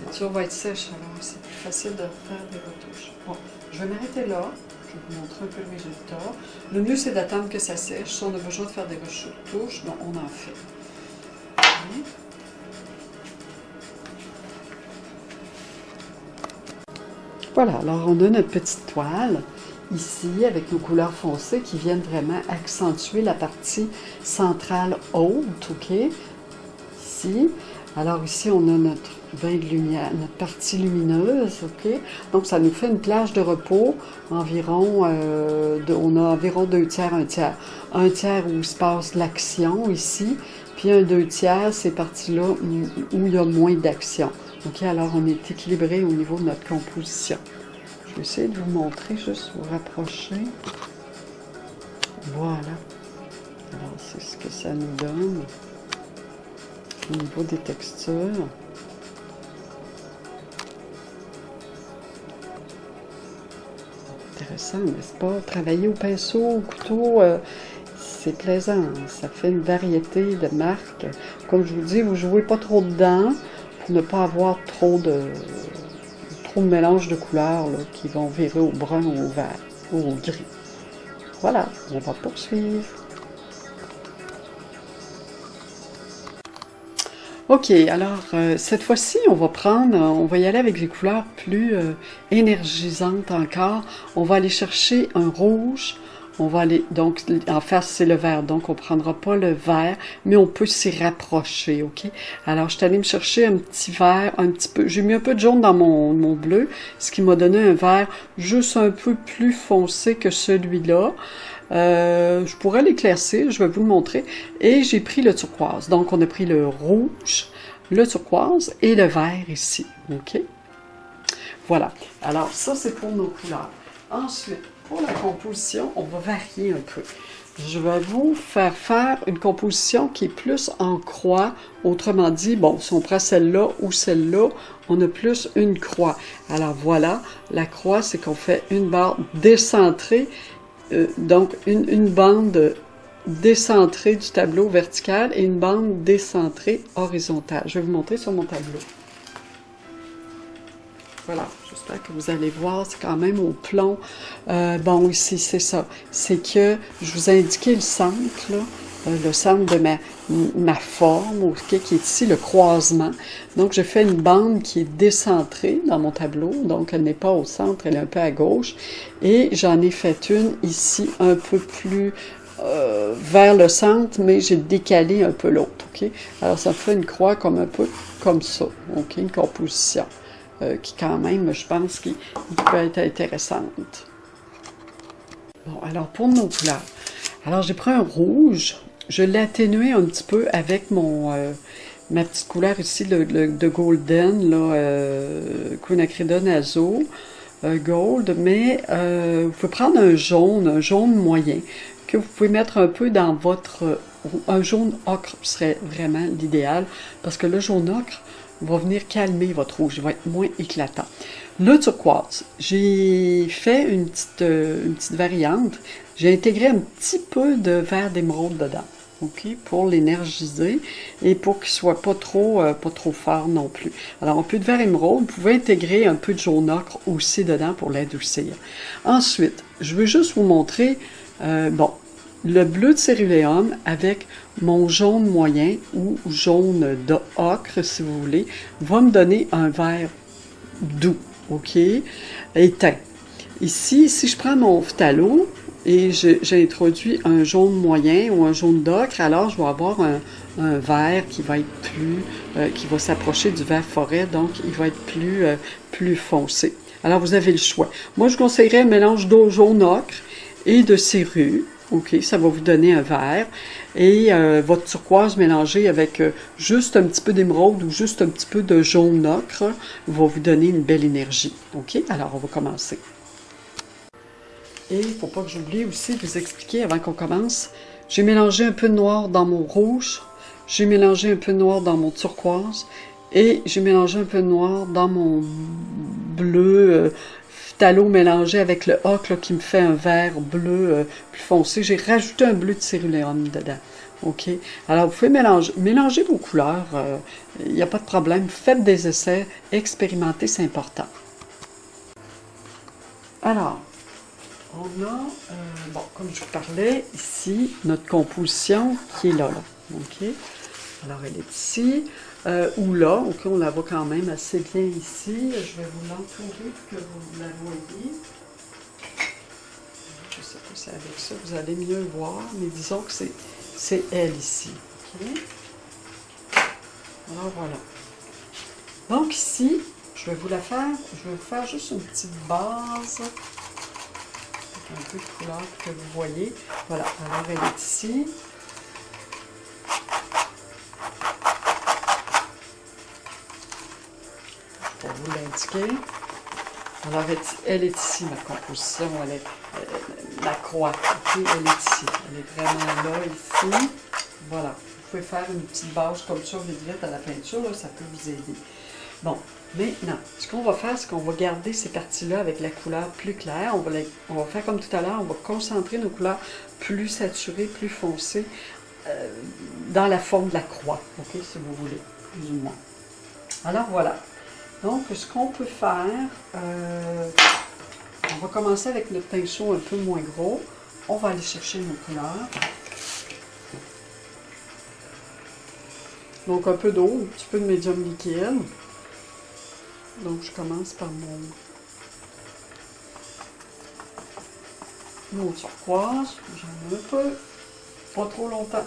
peinture va être sèche, alors c'est plus facile de faire des retouches. Bon, je vais m'arrêter là. Je vais vous montrer un peu le résultat. Le mieux, c'est d'attendre que ça sèche. Si on a besoin de faire des retouches, donc on en fait. Okay. Voilà, alors on a notre petite toile ici avec nos couleurs foncées qui viennent vraiment accentuer la partie centrale haute, ok? Ici. Alors ici, on a notre bain de lumière, notre partie lumineuse, ok? Donc ça nous fait une plage de repos, environ, on a environ 2 tiers, 1 tiers. 1 tiers où se passe l'action ici, puis un 2 tiers, ces parties-là où il y a moins d'action. Ok, alors on est équilibré au niveau de notre composition. Je vais essayer de vous montrer, juste vous rapprocher. Voilà. Alors c'est ce que ça nous donne au niveau des textures. Intéressant, n'est-ce pas? Travailler au pinceau, au couteau, c'est plaisant. Ça fait une variété de marques. Comme je vous dis, vous ne jouez pas trop dedans pour ne pas avoir trop de mélange de couleurs là, qui vont virer au brun ou au vert ou au gris. Voilà, on va poursuivre. Ok, alors cette fois-ci, on va y aller avec des couleurs plus énergisantes encore. On va aller chercher un rouge. On va aller, donc, en face, c'est le vert, donc on ne prendra pas le vert, mais on peut s'y rapprocher, ok? Alors, je suis allée me chercher un petit vert, un petit peu, j'ai mis un peu de jaune dans mon bleu, ce qui m'a donné un vert juste un peu plus foncé que celui-là. Je pourrais l'éclaircir, je vais vous le montrer. Et j'ai pris le turquoise. Donc, on a pris le rouge, le turquoise et le vert ici, ok? Voilà. Alors, ça, c'est pour nos couleurs. Ensuite, pour la composition, on va varier un peu. Je vais vous faire une composition qui est plus en croix. Autrement dit, bon, si on prend celle-là ou celle-là, on a plus une croix. Alors voilà, la croix, c'est qu'on fait une barre décentrée, donc une bande décentrée du tableau vertical et une bande décentrée horizontale. Je vais vous montrer sur mon tableau. Voilà, j'espère que vous allez voir, c'est quand même au plomb. Bon, ici, c'est ça. C'est que je vous ai indiqué le centre, là. le centre de ma forme, okay, qui est ici le croisement. Donc, je fais une bande qui est décentrée dans mon tableau, donc elle n'est pas au centre, elle est un peu à gauche. Et j'en ai fait une ici un peu plus vers le centre, mais j'ai décalé un peu l'autre. Okay? Alors, ça fait une croix comme un peu comme ça, okay? Une composition qui quand même, je pense, qui peut être intéressante. Bon, alors pour nos couleurs. Alors, j'ai pris un rouge, je l'ai atténué un petit peu avec ma petite couleur ici, de Golden, là, Quinacridone Azo Gold, mais vous pouvez prendre un jaune moyen, que vous pouvez mettre un peu dans un jaune ocre serait vraiment l'idéal, parce que le jaune ocre va venir calmer votre rouge, il va être moins éclatant. Le turquoise, j'ai fait une petite variante. J'ai intégré un petit peu de vert d'émeraude dedans, ok, pour l'énergiser et pour qu'il soit pas trop fort non plus. Alors, un peu de vert émeraude, vous pouvez intégrer un peu de jaune ocre aussi dedans pour l'adoucir. Ensuite, je veux juste vous montrer, le bleu de céruléum avec mon jaune moyen ou jaune d'ocre, si vous voulez, va me donner un vert doux. OK, éteint. Ici, si je prends mon phthalo et j'introduis un jaune moyen ou un jaune d'ocre, alors je vais avoir un vert qui va être qui va s'approcher du vert forêt, donc il va être plus foncé. Alors, vous avez le choix. Moi, je conseillerais un mélange d'eau jaune ocre et de cérule. OK, ça va vous donner un vert. Et votre turquoise mélangée avec juste un petit peu d'émeraude ou juste un petit peu de jaune ocre va vous donner une belle énergie. OK, alors on va commencer. Et il ne faut pas que j'oublie aussi de vous expliquer avant qu'on commence. J'ai mélangé un peu de noir dans mon rouge, j'ai mélangé un peu de noir dans mon turquoise et j'ai mélangé un peu de noir dans mon bleu phthalo mélangé avec le ocre là, qui me fait un vert bleu plus foncé. J'ai rajouté un bleu de céruléum dedans. OK? Alors, vous pouvez mélanger vos couleurs. Il n'y a pas de problème. Faites des essais. Expérimentez, c'est important. Alors, on a, comme je vous parlais, ici, notre composition qui est là. OK? Alors, elle est ici. Ou là, OK, on la voit quand même assez bien ici. Je vais vous l'entourer pour que vous la voyez. Je ne sais pas si avec ça vous allez mieux voir, mais disons que c'est elle ici. OK? Alors voilà. Donc ici, je vais vous faire juste une petite base. Avec un peu de couleur pour que vous voyez. Voilà, alors elle est ici. Pour vous l'indiquer. Alors, elle est ici, ma composition, elle est la croix, okay? Elle est ici, elle est vraiment là, ici. Voilà, vous pouvez faire une petite base comme ça, vite à la peinture, là, ça peut vous aider. Bon, maintenant, ce qu'on va faire, c'est qu'on va garder ces parties-là avec la couleur plus claire. On va faire comme tout à l'heure, on va concentrer nos couleurs plus saturées, plus foncées, dans la forme de la croix, ok, si vous voulez, plus ou moins. Alors, voilà. Donc, ce qu'on peut faire, on va commencer avec notre pinceau un peu moins gros. On va aller chercher nos couleurs. Donc, un peu d'eau, un petit peu de médium liquide. Donc, je commence par mon turquoise. J'en ai un peu, pas trop longtemps.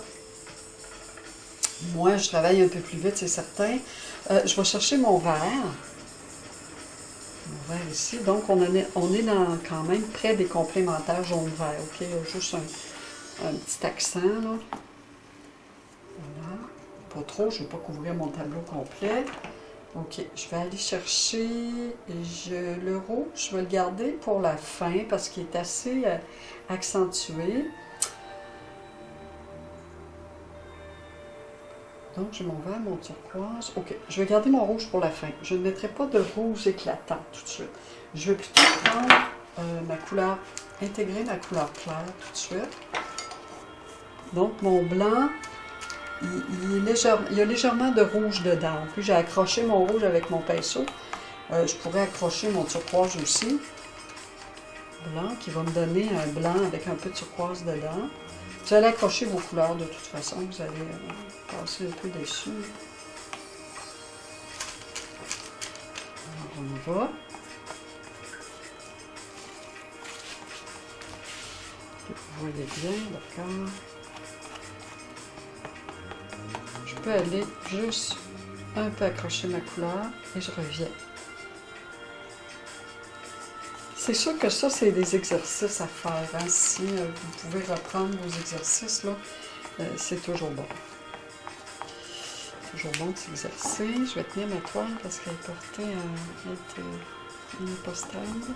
Moi, je travaille un peu plus vite, c'est certain. Je vais chercher mon vert. Mon vert ici. Donc, on est quand même près des complémentaires jaune-vert. OK? Il y a juste un petit accent, là. Voilà. Pas trop, je ne vais pas couvrir mon tableau complet. OK. Je vais aller chercher le rouge. Je vais le garder pour la fin parce qu'il est assez accentué. Donc, j'ai mon vert, mon turquoise. OK, je vais garder mon rouge pour la fin. Je ne mettrai pas de rouge éclatant tout de suite. Je vais plutôt prendre intégrer ma couleur claire tout de suite. Donc, mon blanc, il y a légèrement de rouge dedans. Puis, j'ai accroché mon rouge avec mon pinceau. Je pourrais accrocher mon turquoise aussi. Blanc, qui va me donner un blanc avec un peu de turquoise dedans. Vous allez accrocher vos couleurs de toute façon, vous allez passer un peu dessus. Alors on y va. Vous voyez bien, d'accord. Je peux aller juste un peu accrocher ma couleur et je reviens. C'est sûr que ça, c'est des exercices à faire. Hein? Si vous pouvez reprendre vos exercices, là, c'est toujours bon. Toujours bon de s'exercer. Je vais tenir ma toile parce qu'elle est portée à être elle n'est pas stable.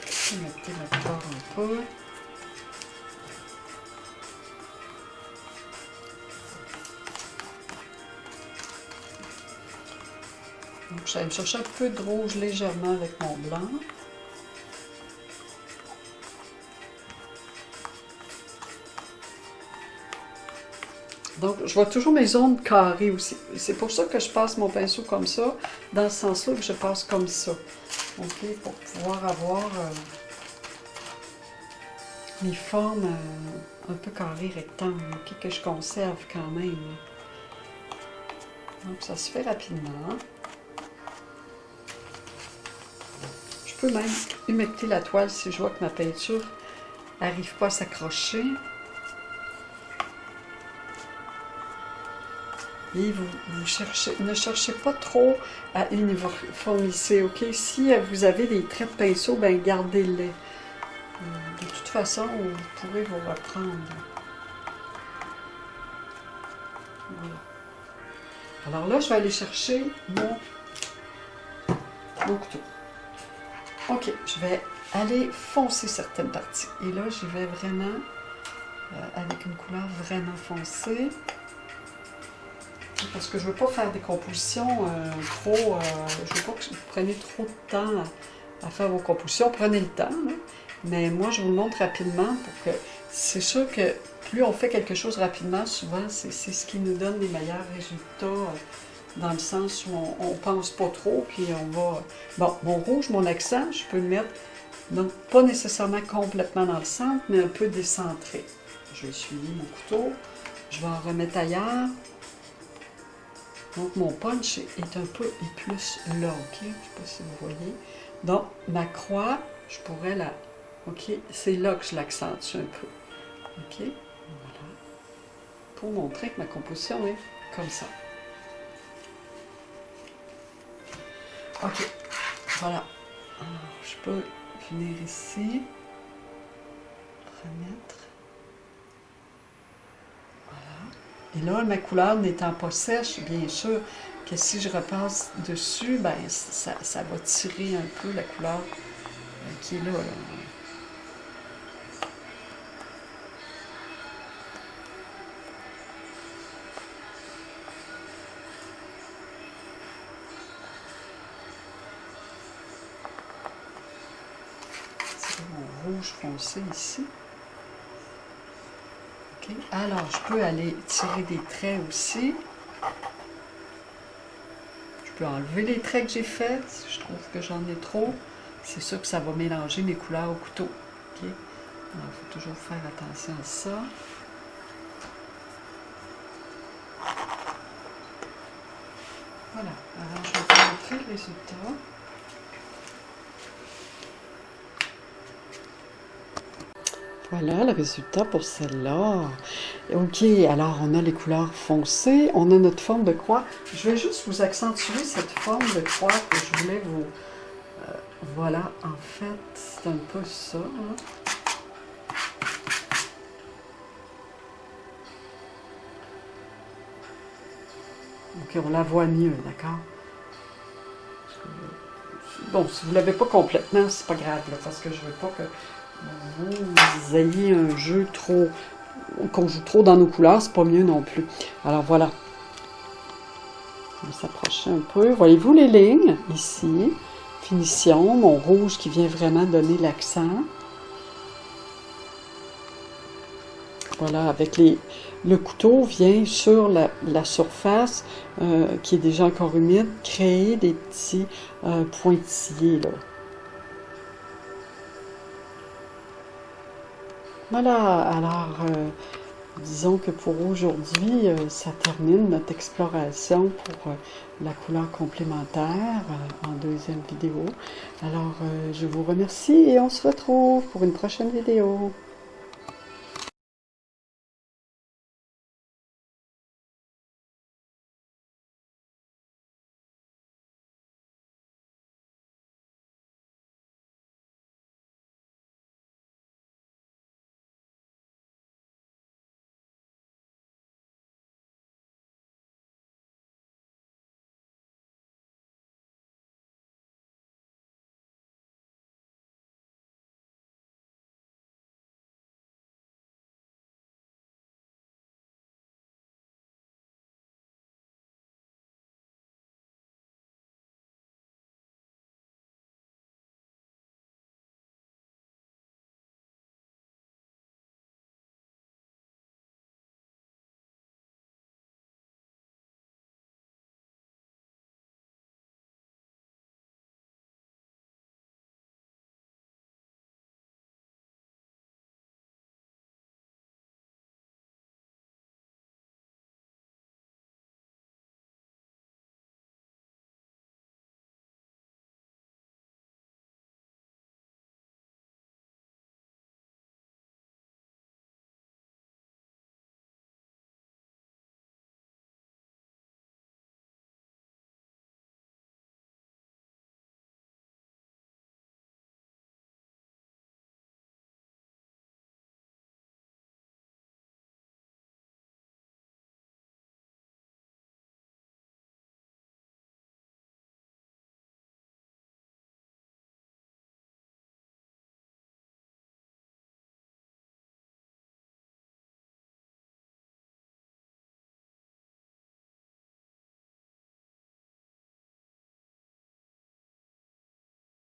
Je vais mettre ma toile un peu. Donc, je vais me chercher un peu de rouge légèrement avec mon blanc. Donc, je vois toujours mes zones carrées aussi. C'est pour ça que je passe mon pinceau comme ça, dans ce sens-là que je passe comme ça. OK, pour pouvoir avoir mes formes un peu carrées, rectangles, okay, que je conserve quand même. Donc, ça se fait rapidement. Je peux même humecter la toile si je vois que ma peinture n'arrive pas à s'accrocher. Et ne cherchez pas trop à uniformiser, ok? Si vous avez des traits de pinceau, ben gardez-les. De toute façon, vous pourrez vous reprendre. Voilà. Alors là, je vais aller chercher mon couteau. Ok, je vais aller foncer certaines parties. Et là, j'y vais vraiment avec une couleur vraiment foncée. Parce que je ne veux pas faire des compositions trop... je ne veux pas que vous preniez trop de temps à faire vos compositions. Prenez le temps, là. Mais moi, je vous le montre rapidement pour que... C'est sûr que plus on fait quelque chose rapidement, souvent, c'est ce qui nous donne les meilleurs résultats, dans le sens où on ne pense pas trop, puis on va... Bon, mon rouge, mon accent, je peux le mettre, donc pas nécessairement complètement dans le centre, mais un peu décentré. Je vais essuyer mon couteau, je vais en remettre ailleurs. Donc, mon punch est un peu plus là, ok? Je ne sais pas si vous voyez. Donc, ma croix, je pourrais la... Ok? C'est là que je l'accentue un peu. Ok? Voilà. Pour montrer que ma composition est comme ça. Ok. Voilà. Alors, je peux venir ici. Remettre. Et là, ma couleur n'étant pas sèche, bien sûr que si je repasse dessus, ben ça va tirer un peu la couleur qui est là. C'est mon rouge foncé ici. Alors, je peux aller tirer des traits aussi. Je peux enlever les traits que j'ai faits si je trouve que j'en ai trop. C'est sûr que ça va mélanger mes couleurs au couteau. Okay? Alors, il faut toujours faire attention à ça. Voilà. Alors, je vais vous montrer le résultat. Voilà le résultat pour celle-là. Ok, alors on a les couleurs foncées, on a notre forme de croix. Je vais juste vous accentuer cette forme de croix que je voulais vous... voilà, en fait, c'est un peu ça. Hein. Ok, on la voit mieux, d'accord? Bon, si vous ne l'avez pas complètement, c'est pas grave, là, parce que je veux pas que vous ayez un jeu trop, qu'on joue trop dans nos couleurs, c'est pas mieux non plus. Alors voilà, on va s'approcher un peu. Voyez-vous les lignes ici, finition, mon rouge qui vient vraiment donner l'accent. Voilà, avec le couteau vient sur la surface qui est déjà encore humide, créer des petits pointillés là. Voilà, alors disons que pour aujourd'hui, ça termine notre exploration pour la couleur complémentaire en deuxième vidéo. Alors, je vous remercie et on se retrouve pour une prochaine vidéo.